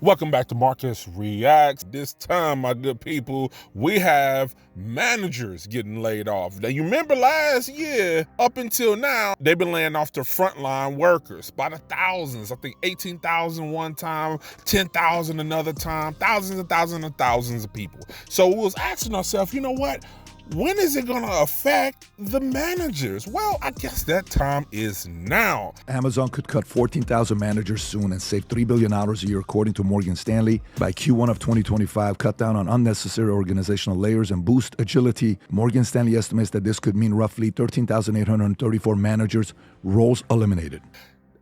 Welcome back to Marcus Reacts. This time, my good people, we have managers getting laid off. Now, you remember last year, up until now, they've been laying off their frontline workers by the thousands. I think 18,000 one time, 10,000 another time, thousands and thousands and thousands of people. So we was asking ourselves, you know what? When is it going to affect the managers? Well, I guess that time is now. Amazon could cut 14,000 managers soon and save $3 billion a year, according to Morgan Stanley. By Q1 of 2025, cut down on unnecessary organizational layers and boost agility. Morgan Stanley estimates that this could mean roughly 13,834 managers, roles eliminated.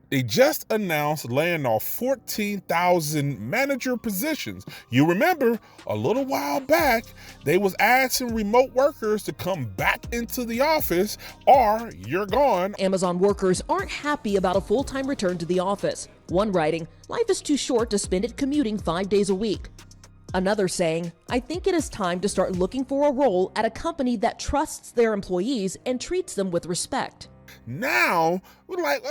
They just announced laying off 14,000 manager positions. You remember a little while back, they was asking remote workers to come back into the office or you're gone. Amazon workers aren't happy about a full-time return to the office. One writing, life is too short to spend it commuting 5 days a week. Another saying, I think it is time to start looking for a role at a company that trusts their employees and treats them with respect. Now, we're like,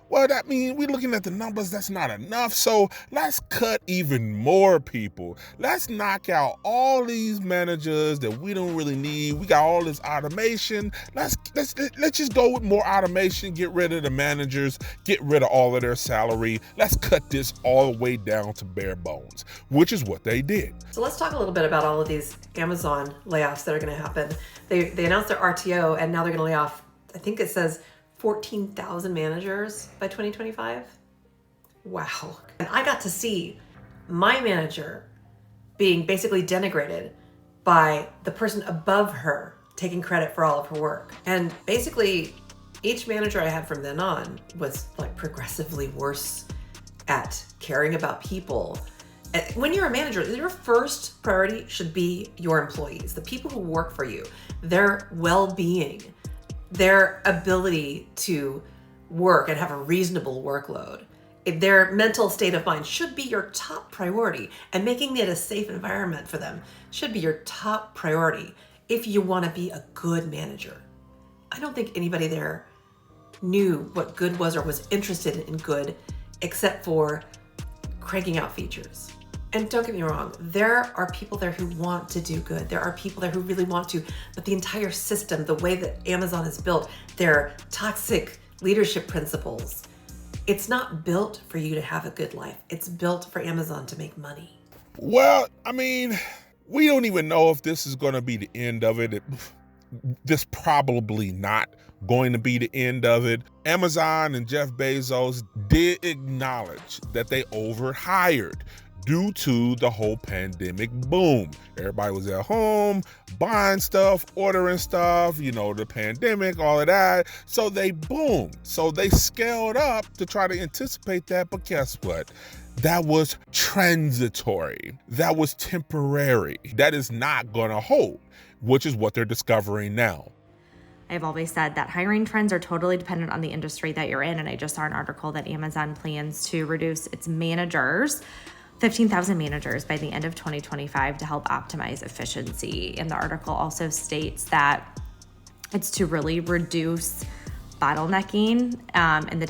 well, that means we're looking at the numbers, that's not enough. So let's cut even more people. Let's knock out all these managers that we don't really need. We got all this automation. Let's just go with more automation, get rid of the managers, get rid of all of their salary. Let's cut this all the way down to bare bones, which is what they did. So let's talk a little bit about all of these Amazon layoffs that are going to happen. They announced their RTO and now they're going to lay off, I think it says 14,000 managers by 2025. Wow. And I got to see my manager being basically denigrated by the person above her taking credit for all of her work. And basically each manager I had from then on was like progressively worse at caring about people. When you're a manager, your first priority should be your employees, the people who work for you, their well-being, their ability to work and have a reasonable workload. Their mental state of mind should be your top priority, and making it a safe environment for them should be your top priority if you want to be a good manager. I don't think anybody there knew what good was or was interested in good except for cranking out features. And don't get me wrong, there are people there who want to do good. There are people there who really want to, but the entire system, the way that Amazon is built, their toxic leadership principles, it's not built for you to have a good life. It's built for Amazon to make money. Well, I mean, we don't even know if this is going to be the end of it. This probably not going to be the end of it. Amazon and Jeff Bezos did acknowledge that they overhired due to the whole pandemic boom. Everybody was at home, buying stuff, ordering stuff, the pandemic, all of that. So they boomed. So they scaled up to try to anticipate that. But guess what? That was transitory. That was temporary. That is not going to hold, which is what they're discovering now. I've always said that hiring trends are totally dependent on the industry that you're in. And I just saw an article that Amazon plans to reduce its managers 15,000 managers by the end of 2025 to help optimize efficiency. And the article also states that it's to really reduce bottlenecking in the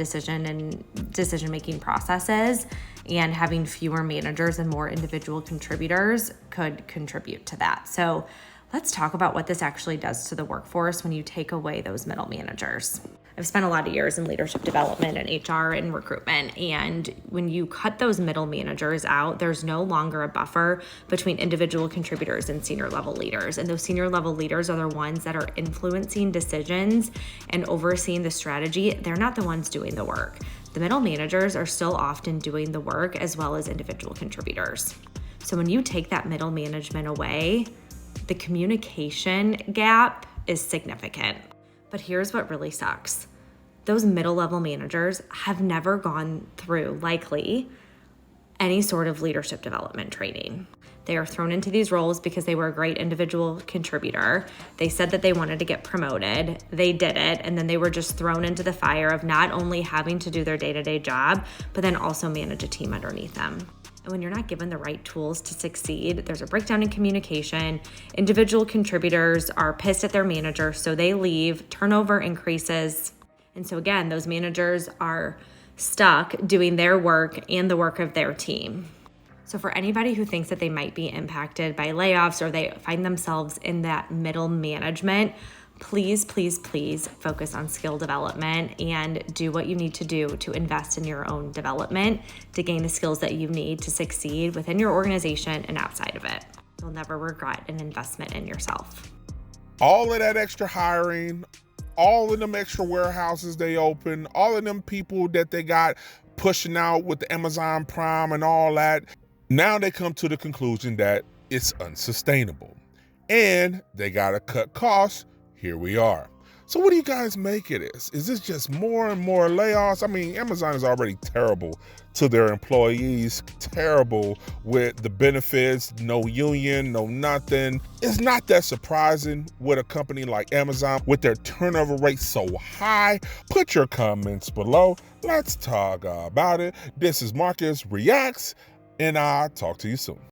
decision-making processes, and having fewer managers and more individual contributors could contribute to that. So let's talk about what this actually does to the workforce when you take away those middle managers. I've spent a lot of years in leadership development and HR and recruitment. And when you cut those middle managers out, there's no longer a buffer between individual contributors and senior level leaders. And those senior level leaders are the ones that are influencing decisions and overseeing the strategy. They're not the ones doing the work. The middle managers are still often doing the work as well as individual contributors. So when you take that middle management away, the communication gap is significant. But here's what really sucks. Those middle level managers have never gone through, likely, any sort of leadership development training. They are thrown into these roles because they were a great individual contributor. They said that they wanted to get promoted. They did it. And then they were just thrown into the fire of not only having to do their day-to-day job, but then also manage a team underneath them. And when you're not given the right tools to succeed, there's a breakdown in communication. Individual contributors are pissed at their manager, so they leave. Turnover increases. And so again, those managers are stuck doing their work and the work of their team. So for anybody who thinks that they might be impacted by layoffs or they find themselves in that middle management, please, please, please focus on skill development and do what you need to do to invest in your own development to gain the skills that you need to succeed within your organization and outside of it. You'll never regret an investment in yourself. All of that extra hiring, all of them extra warehouses they open, all of them people that they got pushing out with the Amazon Prime and all that, now they come to the conclusion that it's unsustainable and they got to cut costs. Here we are. So what do you guys make of this? Is this just more and more layoffs? I mean, Amazon is already terrible to their employees, terrible with the benefits, no union, no nothing. It's not that surprising with a company like Amazon with their turnover rate so high. Put your comments below. Let's talk about it. This is Marcus Reacts, and I'll talk to you soon.